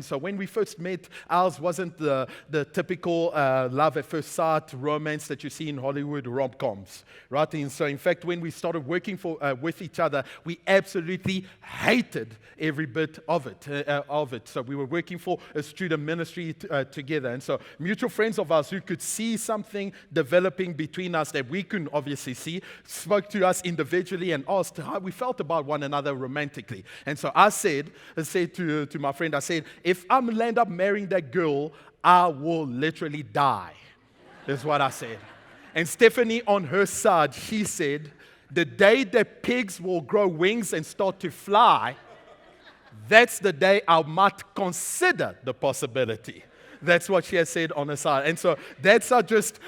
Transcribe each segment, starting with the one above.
So when we first met, ours wasn't the typical love at first sight romance that you see in Hollywood rom-coms, right? And so in fact, when we started working with each other, we absolutely hated every bit of it. So we were working for a student ministry together. And so mutual friends of ours who could see something developing between us that we couldn't obviously see, spoke to us individually and asked how we felt about one another romantically. And so I said to my friend, I said, if I'm going to end up marrying that girl, I will literally die. That's what I said. And Stephanie, on her side, she said, the day that pigs will grow wings and start to fly, that's the day I might consider the possibility. That's what she has said on her side. And so that's how just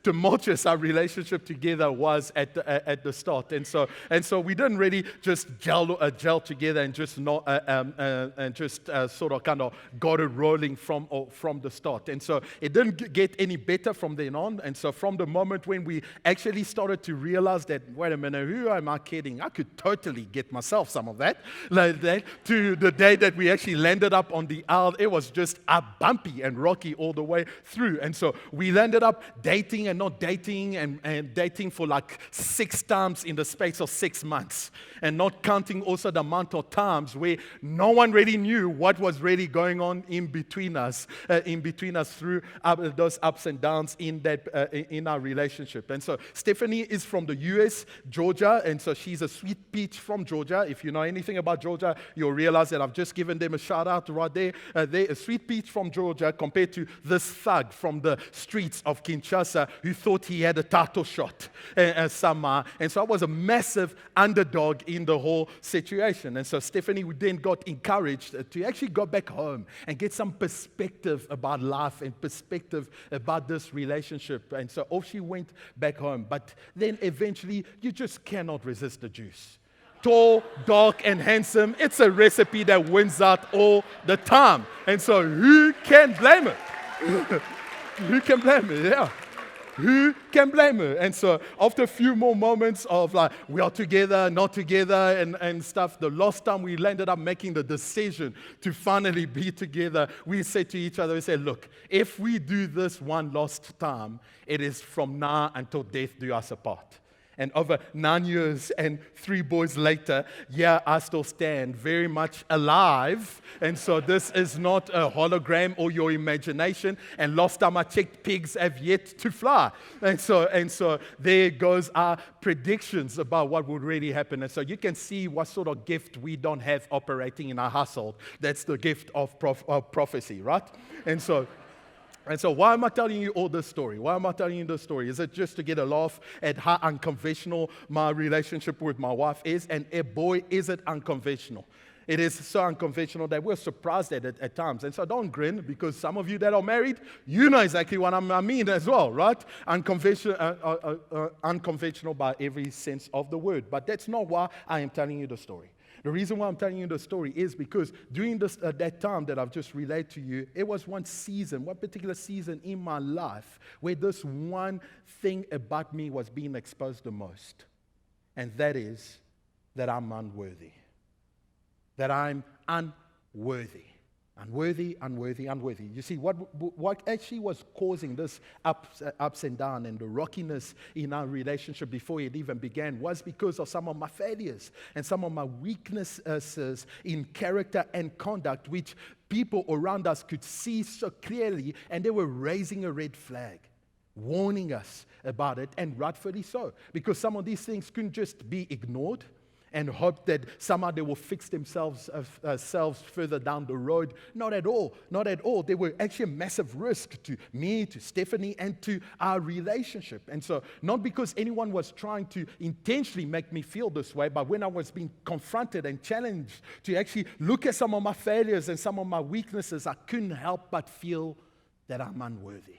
tumultuous our relationship together was at the start. And so we didn't really just gel together and just sort of kind of got it rolling from the start. And so it didn't get any better from then on. And so from the moment when we actually started to realize that, wait a minute, who am I kidding? I could totally get myself some of that, like that, to the day that we actually landed up on the aisle. It was just a bumpy and rocky all the way through. And so we landed up dating and not dating and dating for like 6 times in the space of 6 months. And not counting also the amount of times where no one really knew what was really going on in between us through those ups and downs in our relationship. And so Stephanie is from the US, Georgia, and so she's a sweet peach from Georgia. If you know anything about Georgia, you'll realize that I've just given them a shout out right there. They're a sweet peach from Georgia compared to this thug from the streets of Kinshasa who thought he had a title shot somehow. And so I was a massive underdog in the whole situation. And so Stephanie then got encouraged to actually go back home and get some perspective about life and perspective about this relationship. And so off she went back home. But then eventually you just cannot resist the juice. Tall, dark, and handsome. It's a recipe that wins out all the time. And so who can blame her? Who can blame her? Yeah. Who can blame her? And so after a few more moments of like, we are together, not together, and stuff, the last time we landed up making the decision to finally be together, we said to each other, we said, look, if we do this one last time, it is from now until death do us apart. And over 9 years and 3 boys later, yeah, I still stand very much alive. And so this is not a hologram or your imagination. And last time I checked, pigs have yet to fly. And so there goes our predictions about what would really happen. And so you can see what sort of gift we don't have operating in our household. That's the gift of prophecy, right? And so why am I telling you all this story? Why am I telling you this story? Is it just to get a laugh at how unconventional my relationship with my wife is? And boy, is it unconventional. It is so unconventional that we're surprised at it at times. And so don't grin, because some of you that are married, you know exactly what I mean as well, right? Unconventional by every sense of the word. But that's not why I am telling you the story. The reason why I'm telling you the story is because during that time that I've just relayed to you, it was one particular season in my life where this one thing about me was being exposed the most. And that is that I'm unworthy. That I'm unworthy. Unworthy. You see, what actually was causing this ups and downs and the rockiness in our relationship before it even began was because of some of my failures and some of my weaknesses in character and conduct, which people around us could see so clearly, and they were raising a red flag, warning us about it, and rightfully so, because some of these things couldn't just be ignored and hope that somehow they will fix themselves further down the road. Not at all. They were actually a massive risk to me, to Stephanie, and to our relationship. And so, not because anyone was trying to intentionally make me feel this way, but when I was being confronted and challenged to actually look at some of my failures and some of my weaknesses, I couldn't help but feel that I'm unworthy.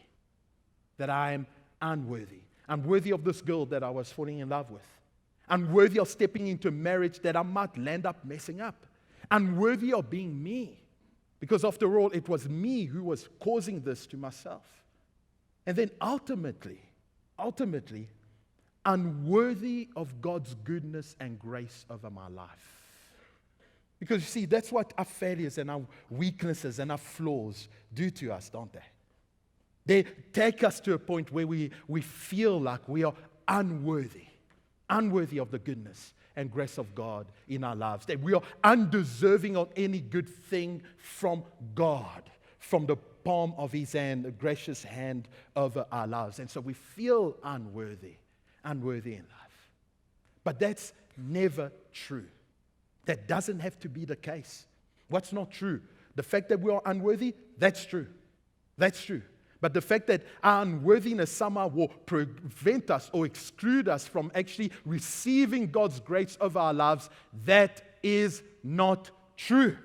That I am unworthy. Unworthy of this girl that I was falling in love with. Unworthy of stepping into marriage that I might land up messing up. Unworthy of being me. Because after all, it was me who was causing this to myself. And then ultimately, unworthy of God's goodness and grace over my life. Because you see, that's what our failures and our weaknesses and our flaws do to us, don't they? They take us to a point where we feel like we are unworthy of the goodness and grace of God in our lives, that we are undeserving of any good thing from God, from the palm of His hand, the gracious hand over our lives. And so we feel unworthy in life. But that's never true. That doesn't have to be the case. What's not true? The fact that we are unworthy, that's true. That's true. But the fact that our unworthiness somehow will prevent us or exclude us from actually receiving God's grace over our lives, that is not true.